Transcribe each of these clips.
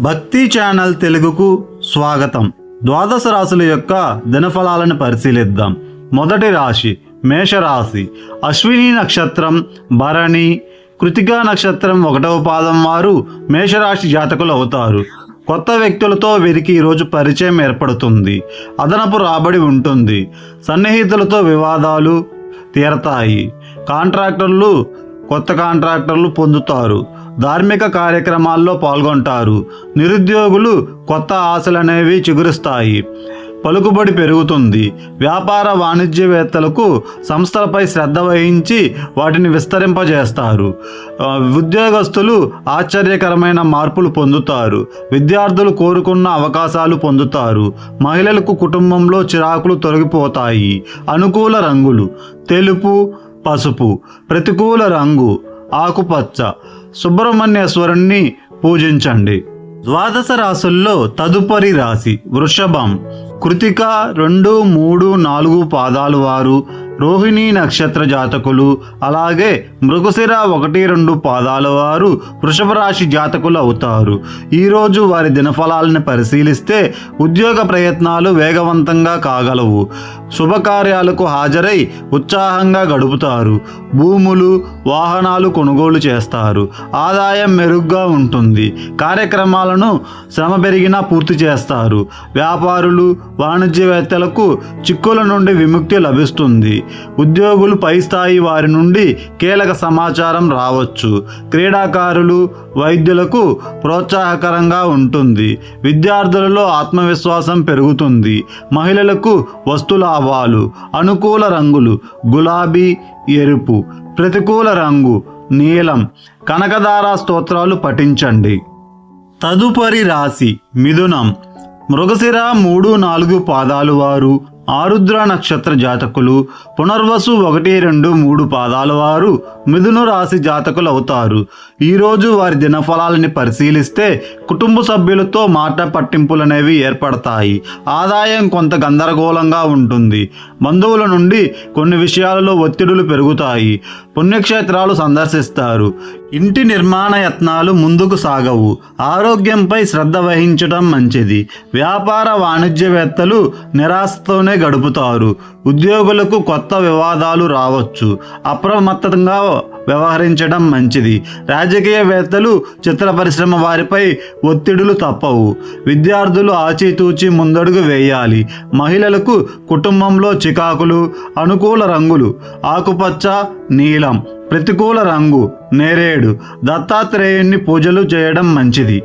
భక్తి ఛానల్ తెలుగుకు స్వాగతం. ద్వాదశ రాశుల యొక్క దినఫలాలను పరిశీలిద్దాం. మొదటి రాశి మేషరాశి. అశ్విని నక్షత్రం, భరణి, కృతికా నక్షత్రం 1వ పాదం వారు మేషరాశి జాతకులు అవుతారు. కొత్త వ్యక్తులతో వీరికి ఈరోజు పరిచయం ఏర్పడుతుంది. అదనపు రాబడి ఉంటుంది. సన్నిహితులతో వివాదాలు తీరతాయి. కొత్త కాంట్రాక్టర్లు పొందుతారు. ధార్మిక కార్యక్రమాల్లో పాల్గొంటారు. నిరుద్యోగులు కొత్త ఆశలనేవి చిగురిస్తాయి. పలుకుబడి పెరుగుతుంది. వ్యాపార వాణిజ్యవేత్తలకు సంస్థలపై శ్రద్ధ వహించి వాటిని విస్తరింపజేస్తారు. ఉద్యోగస్తులు ఆశ్చర్యకరమైన మార్పులు పొందుతారు. విద్యార్థులు కోరుకున్న అవకాశాలు పొందుతారు. మహిళలకు కుటుంబంలో చిరాకులు తొలగిపోతాయి. అనుకూల రంగులు తెలుపు, పసుపు. ప్రతికూల రంగు ఆకుపచ్చ. సుబ్రహ్మణ్యేశ్వరుణ్ణి పూజించండి. ద్వాదశ రాశుల్లో తదుపరి రాశి వృషభం. కృతిక 2, 3, 4 పాదాలు వారు రోహిణి నక్షత్ర జాతకులు, అలాగే మృగశిర 1, 2 పాదాల వారు వృషభ రాశి జాతకులు అవుతారు. ఈరోజు వారి దినఫలాలను పరిశీలిస్తే ఉద్యోగ ప్రయత్నాలు వేగవంతంగా కాగలవు. శుభకార్యాలకు హాజరై ఉత్సాహంగా గడుపుతారు. భూములు, వాహనాలు కొనుగోలు చేస్తారు. ఆదాయం మెరుగ్గా ఉంటుంది. కార్యక్రమాలను శ్రమ పెరిగినా పూర్తి చేస్తారు. వ్యాపారులు, వాణిజ్యవేత్తలకు చిక్కుల నుండి విముక్తి లభిస్తుంది. ఉద్యోగులు పై స్థాయి వారి నుండి కీలక సమాచారం రావచ్చు. క్రీడాకారులు, వైద్యులకు ప్రోత్సాహకరంగా ఉంటుంది. విద్యార్థులలో ఆత్మవిశ్వాసం పెరుగుతుంది. మహిళలకు వస్తులాభాలు. అనుకూల రంగులు గులాబీ, ఎరుపు. ప్రతికూల రంగు నీలం. కనకదార స్తోత్రాలు పఠించండి. తదుపరి రాశి మిథునం. మృగశిర 3, 4 పాదాలు వారు ఆరుద్ర నక్షత్ర జాతకులు, పునర్వసు 1, 2, 3 పాదాల వారు మిథున రాశి జాతకులు అవుతారు. ఈరోజు వారి దినఫలాలని పరిశీలిస్తే కుటుంబ సభ్యులతో మాట పట్టింపులనేవి ఏర్పడతాయి. ఆదాయం కొంత గందరగోళంగా ఉంటుంది. బంధువుల నుండి కొన్ని విషయాలలో ఒత్తిడులు పెరుగుతాయి. పుణ్యక్షేత్రాలు సందర్శిస్తారు. ఇంటి నిర్మాణ యత్నాలు ముందుకు సాగవు. ఆరోగ్యంపై శ్రద్ధ వహించడం మంచిది. వ్యాపార వాణిజ్యవేత్తలు నిరాశతోనే గడుపుతారు. ఉద్యోగులకు కొత్త వివాదాలు రావచ్చు. అప్రమత్తంగా వ్యవహరించడం మంచిది. రాజకీయవేత్తలు, చిత్ర పరిశ్రమ వారిపై ఒత్తిడులు తప్పవు. విద్యార్థులు ఆచితూచి ముందడుగు వేయాలి. మహిళలకు కుటుంబంలో చికాకులు. అనుకూల రంగులు ఆకుపచ్చ, నీలం. ప్రతికూల రంగు నేరేడు. దత్తాత్రేయుని పూజలు చేయడం మంచిది.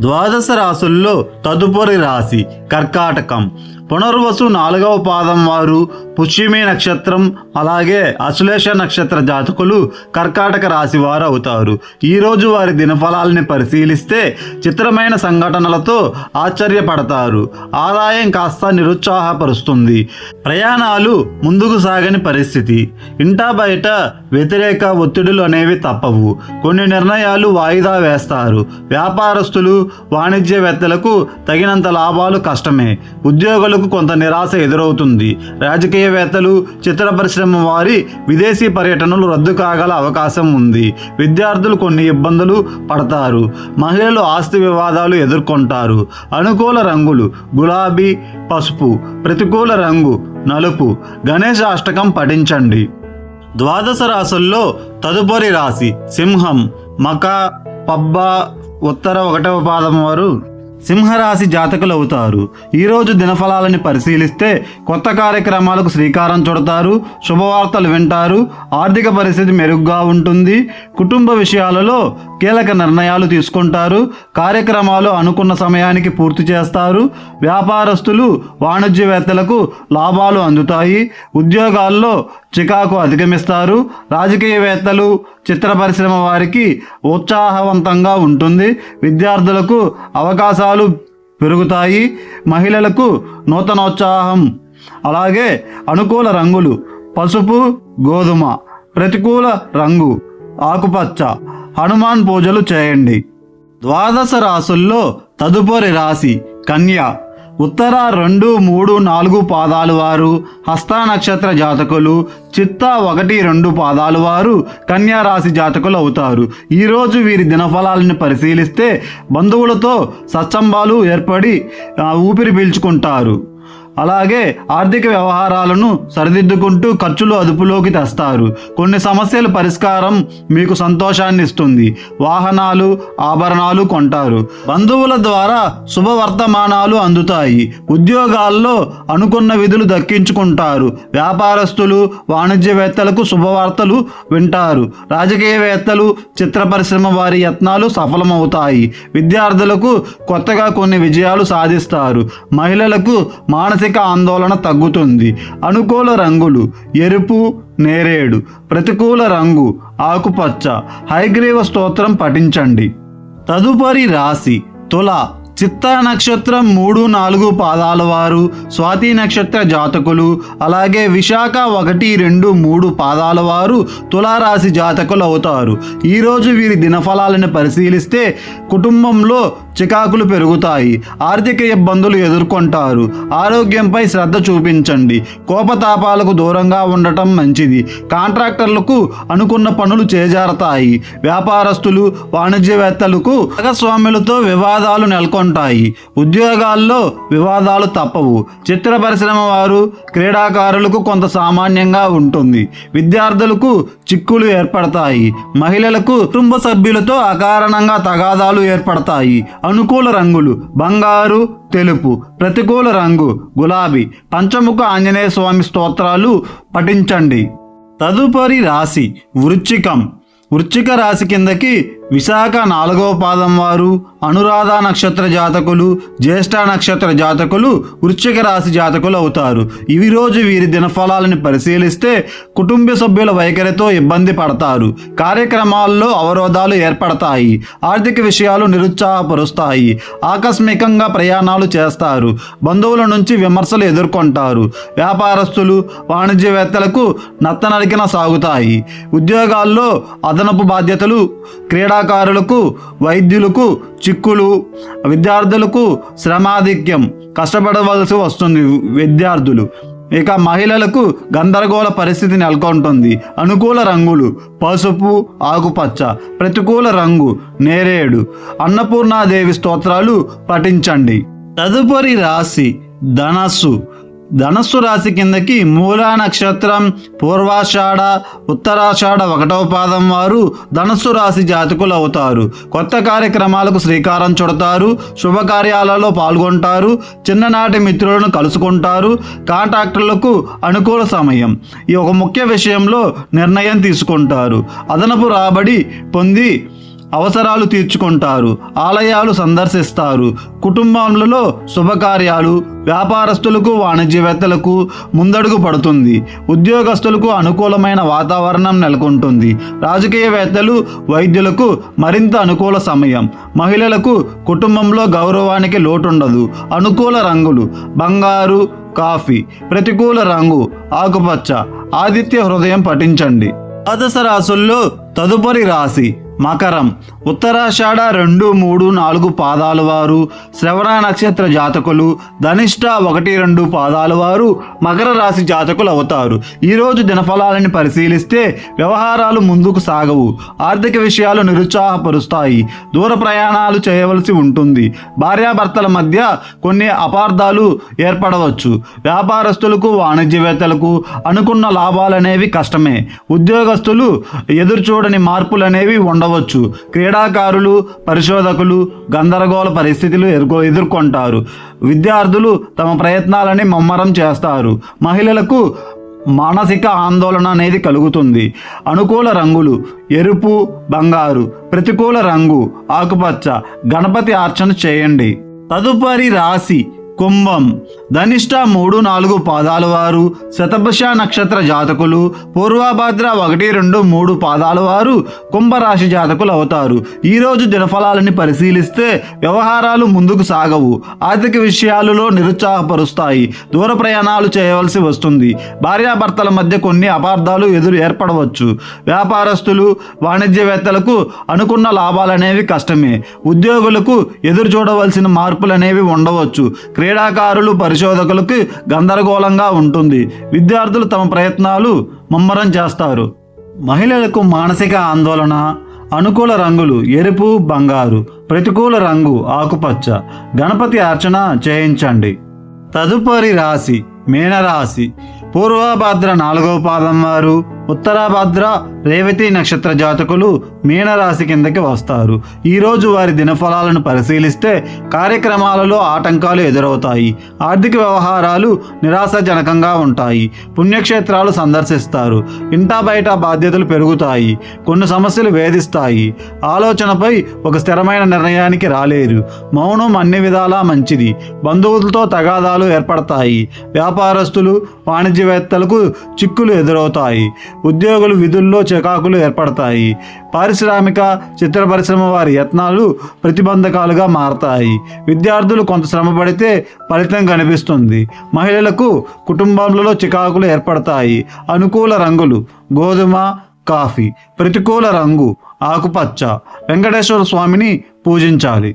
ద్వాదశ రాశుల్లో తదుపరి రాశి కర్కాటకం. పునర్వసు 4వ పాదం వారు పుష్యమి నక్షత్రం, అలాగే అశ్లేష నక్షత్ర జాతకులు కర్కాటక రాశి వారు అవుతారు. ఈరోజు వారి దినఫలాలని పరిశీలిస్తే చిత్రమైన సంఘటనలతో ఆశ్చర్యపడతారు. ఆదాయం కాస్త నిరుత్సాహపరుస్తుంది. ప్రయాణాలు ముందుకు సాగని పరిస్థితి. ఇంటా బయట వ్యతిరేక ఒత్తిడులు అనేవి తప్పవు. కొన్ని నిర్ణయాలు వాయిదా వేస్తారు. వ్యాపారస్తులు, వాణిజ్యవేత్తలకు తగినంత లాభాలు కష్టమే. ఉద్యోగులకు కొంత నిరాశ ఎదురవుతుంది. రాజకీయవేత్తలు, చిత్ర పరిశ్రమ వారి విదేశీ పర్యటనలు రద్దు కాగల అవకాశం ఉంది. విద్యార్థులు కొన్ని ఇబ్బందులు పడతారు. మహిళలు ఆస్తి వివాదాలు ఎదుర్కొంటారు. అనుకూల రంగులు గులాబీ, పసుపు. ప్రతికూల రంగు నలుపు. గణేశ అష్టకం పఠించండి. ద్వాదశ రాశుల్లో తదుపరి రాశి సింహం. మక, పబ్బ, ఉత్తర 1వ పాదం వారు సింహరాశి జాతకులు అవుతారు. ఈరోజు దినఫలాలని పరిశీలిస్తే కొత్త కార్యక్రమాలకు శ్రీకారం చుడతారు. శుభవార్తలు వింటారు. ఆర్థిక పరిస్థితి మెరుగ్గా ఉంటుంది. కుటుంబ విషయాలలో కీలక నిర్ణయాలు తీసుకుంటారు. కార్యక్రమాలు అనుకున్న సమయానికి పూర్తి చేస్తారు. వ్యాపారస్తులు, వాణిజ్యవేత్తలకు లాభాలు అందుతాయి. ఉద్యోగాల్లో చికాకు అధిగమిస్తారు. రాజకీయవేత్తలు, చిత్ర పరిశ్రమ వారికి ఉత్సాహవంతంగా ఉంటుంది. విద్యార్థులకు అవకాశాలు పెరుగుతాయి. మహిళలకు నూతనోత్సాహం. అలాగే అనుకూల రంగులు పసుపు, గోధుమ. ప్రతికూల రంగు ఆకుపచ్చ. హనుమాన్ పూజలు చేయండి. ద్వాదశ రాశుల్లో తదుపరి రాశి కన్య. ఉత్తర 2, 3, 4 పాదాలు వారు హస్త నక్షత్ర జాతకులు, చిత్త 1, 2 పాదాలు వారు కన్యా రాశి జాతకులు అవుతారు. ఈరోజు వీరి దినఫలాలను పరిశీలిస్తే బంధువులతో సత్సంబాలు ఏర్పడి ఊపిరి పీల్చుకుంటారు. అలాగే ఆర్థిక వ్యవహారాలను సరిదిద్దుకుంటూ ఖర్చులు అదుపులోకి తెస్తారు. కొన్ని సమస్యల పరిష్కారం మీకు సంతోషాన్ని ఇస్తుంది. వాహనాలు, ఆభరణాలు కొంటారు. బంధువుల ద్వారా శుభవర్తమానాలు అందుతాయి. ఉద్యోగాల్లో అనుకున్న విధులు దక్కించుకుంటారు. వ్యాపారస్తులు, వాణిజ్యవేత్తలకు శుభవార్తలు వింటారు. రాజకీయవేత్తలు, చిత్ర పరిశ్రమ వారి యత్నాలు సఫలమవుతాయి. విద్యార్థులకు కొత్తగా కొన్ని విజయాలు సాధిస్తారు. మహిళలకు మానసిక ఆందోళన తగ్గుతుంది. అనుకూల రంగులు ఎరుపు, నేరేడు. ప్రతికూల రంగు ఆకుపచ్చ. హయగ్రీవ స్తోత్రం పఠించండి. తదుపరి రాశి తుల. చిత్తా నక్షత్రం 3, 4 పాదాల వారు స్వాతి నక్షత్ర జాతకులు, అలాగే విశాఖ 1, 2, 3 పాదాల వారు తులారాశి జాతకులు అవుతారు. ఈరోజు వీరి దినఫలాలను పరిశీలిస్తే కుటుంబంలో చికాకులు పెరుగుతాయి. ఆర్థిక ఇబ్బందులు ఎదుర్కొంటారు. ఆరోగ్యంపై శ్రద్ధ చూపించండి. కోపతాపాలకు దూరంగా ఉండటం మంచిది. కాంట్రాక్టర్లకు అనుకున్న పనులు చేజారతాయి. వ్యాపారస్తులు, వాణిజ్యవేత్తలకు భాగస్వాములతో వివాదాలు నెలకొంటాయి. ఉద్యోగాల్లో వివాదాలు తప్పవు. చిత్ర పరిశ్రమ వారు, క్రీడాకారులకు కొంత సామాన్యంగా ఉంటుంది. విద్యార్థులకు చిక్కులు ఏర్పడతాయి. మహిళలకు కుటుంబ సభ్యులతో అకారణంగా తగాదాలు ఏర్పడతాయి. అనుకూల రంగులు బంగారు, తెలుపు. ప్రతికూల రంగు గులాబీ. పంచముఖ ఆంజనేయ స్వామి స్తోత్రాలు పఠించండి. తదుపరి రాశి వృశ్చికం. వృశ్చిక రాశి కిందకి విశాఖ 4వ పాదం వారు, అనురాధ నక్షత్ర జాతకులు, జ్యేష్ఠ నక్షత్ర జాతకులు వృశ్చిక రాశి జాతకులు అవుతారు. ఈరోజు వీరి దినఫలాలను పరిశీలిస్తే కుటుంబ సభ్యుల వైఖరితో ఇబ్బంది పడతారు. కార్యక్రమాల్లో అవరోధాలు ఏర్పడతాయి. ఆర్థిక విషయాలు నిరుత్సాహపరుస్తాయి. ఆకస్మికంగా ప్రయాణాలు చేస్తారు. బంధువుల నుంచి విమర్శలు ఎదుర్కొంటారు. వ్యాపారస్తులు, వాణిజ్యవేత్తలకు నత్తనరికిన సాగుతాయి. ఉద్యోగాల్లో అదనపు బాధ్యతలు, క్రీడాకారులకు, వైద్యులకు చిక్కులు, విద్యార్థులకు శ్రమాధిక్యం, కష్టపడవలసి వస్తుంది విద్యార్థులు. ఇక మహిళలకు గందరగోళ పరిస్థితి నెలకొంటుంది. అనుకూల రంగులు పసుపు, ఆకుపచ్చ. ప్రతికూల రంగు నేరేడు. అన్నపూర్ణాదేవి స్తోత్రాలు పఠించండి. తదుపరి రాశి ధనస్సు. ధనస్సు రాశి కిందకి మూలా నక్షత్రం, పూర్వాషాఢ, ఉత్తరాషాఢ 1వ పాదం వారు ధనస్సు రాశి జాతకులు అవుతారు. కొత్త కార్యక్రమాలకు శ్రీకారం చుడతారు. శుభకార్యాలలో పాల్గొంటారు. చిన్ననాటి మిత్రులను కలుసుకుంటారు. కాంట్రాక్టర్లకు అనుకూల సమయం. ఈ ఒక ముఖ్య విషయంలో నిర్ణయం తీసుకుంటారు. అదనపు రాబడి పొంది అవసరాలు తీర్చుకుంటారు. ఆలయాలు సందర్శిస్తారు. కుటుంబాలలో శుభకార్యాలు. వ్యాపారస్తులకు, వాణిజ్యవేత్తలకు ముందడుగు పడుతుంది. ఉద్యోగస్తులకు అనుకూలమైన వాతావరణం నెలకొంటుంది. రాజకీయవేత్తలు, వైద్యులకు మరింత అనుకూల సమయం. మహిళలకు కుటుంబంలో గౌరవానికి లోటుండదు. అనుకూల రంగులు బంగారు, కాఫీ. ప్రతికూల రంగు ఆకుపచ్చ. ఆదిత్య హృదయం పఠించండి. ద్వాదశ రాశుల్లో తదుపరి రాశి మకరం. ఉత్తరాషాఢ 2, 3, 4 పాదాల వారు శ్రవణ నక్షత్ర జాతకులు, ధనిష్ట 1, 2 పాదాల వారు మకర రాశి జాతకులు అవుతారు. ఈరోజు దినఫలాలను పరిశీలిస్తే వ్యవహారాలు ముందుకు సాగవు. ఆర్థిక విషయాలు నిరుత్సాహపరుస్తాయి. దూర ప్రయాణాలు చేయవలసి ఉంటుంది. భార్యాభర్తల మధ్య కొన్ని అపార్థాలు ఏర్పడవచ్చు. వ్యాపారస్తులకు, వాణిజ్యవేత్తలకు అనుకున్న లాభాలనేవి కష్టమే. ఉద్యోగస్తులు ఎదురుచూడని మార్పులు అనేవి ఉండవచ్చు. క్రీడాకారులు, పరిశోధకులు గందరగోళ పరిస్థితులు ఎదుర్కొంటారు. విద్యార్థులు తమ ప్రయత్నాలని ముమ్మరం చేస్తారు. మహిళలకు మానసిక ఆందోళన అనేది కలుగుతుంది. అనుకూల రంగులు ఎరుపు, బంగారు. ప్రతికూల రంగు ఆకుపచ్చ. గణపతి అర్చన చేయండి. తదుపరి రాశి కుంభం. ధనిష్ట 3, 4 పాదాల వారు శతభిష నక్షత్ర జాతకులు, పూర్వభద్ర 1, 2, 3 పాదాల వారు కుంభరాశి జాతకులు అవుతారు. ఈరోజు దినఫలాలని పరిశీలిస్తే వ్యవహారాలు ముందుకు సాగవు. ఆర్థిక విషయాలలో నిరుత్సాహపరుస్తాయి. దూర ప్రయాణాలు చేయవలసి వస్తుంది. భార్యాభర్తల మధ్య కొన్ని అపార్థాలు ఏర్పడవచ్చు. వ్యాపారస్తులు, వాణిజ్యవేత్తలకు అనుకున్న లాభాలనేవి కష్టమే. ఉద్యోగులకు ఎదురు చూడవలసిన మార్పులనేవి ఉండవచ్చు. క్రీడాకారులు పరిశోధకులకు గందరగోళంగా ఉంటుంది. విద్యార్థులు తమ ప్రయత్నాలు ముమ్మరం చేస్తారు. మహిళలకు మానసిక ఆందోళన. అనుకూల రంగులు ఎరుపు, బంగారు. ప్రతికూల రంగు ఆకుపచ్చ. గణపతి అర్చన చేయించండి. తదుపరి రాశి మీనరాశి. పూర్వభద్ర 4వ పాదం వారు, ఉత్తరాభద్ర, రేవతి నక్షత్ర జాతకులు మీనరాశి కిందకి వస్తారు. ఈరోజు వారి దినఫలాలను పరిశీలిస్తే కార్యక్రమాలలో ఆటంకాలు ఎదురవుతాయి. ఆర్థిక వ్యవహారాలు నిరాశాజనకంగా ఉంటాయి. పుణ్యక్షేత్రాలు సందర్శిస్తారు. ఇంటా బయట బాధ్యతలు పెరుగుతాయి. కొన్ని సమస్యలు వేధిస్తాయి. ఆలోచనపై ఒక స్థిరమైన నిర్ణయానికి రాలేరు. మౌనం అన్ని విధాలా మంచిది. బంధువులతో తగాదాలు ఏర్పడతాయి. వ్యాపారస్తులు, వాణిజ్యవేత్తలకు చిక్కులు ఎదురవుతాయి. ఉద్యోగులు విధుల్లో చికాకులు ఏర్పడతాయి. పారిశ్రామిక, చిత్ర పరిశ్రమ వారి యత్నాలు ప్రతిబంధకాలుగా మారతాయి. విద్యార్థులు కొంత శ్రమ పడితే ఫలితం కనిపిస్తుంది. మహిళలకు కుటుంబంలో చికాకులు ఏర్పడతాయి. అనుకూల రంగులు గోధుమ, కాఫీ. ప్రతికూల రంగు ఆకుపచ్చ. వెంకటేశ్వర స్వామిని పూజించాలి.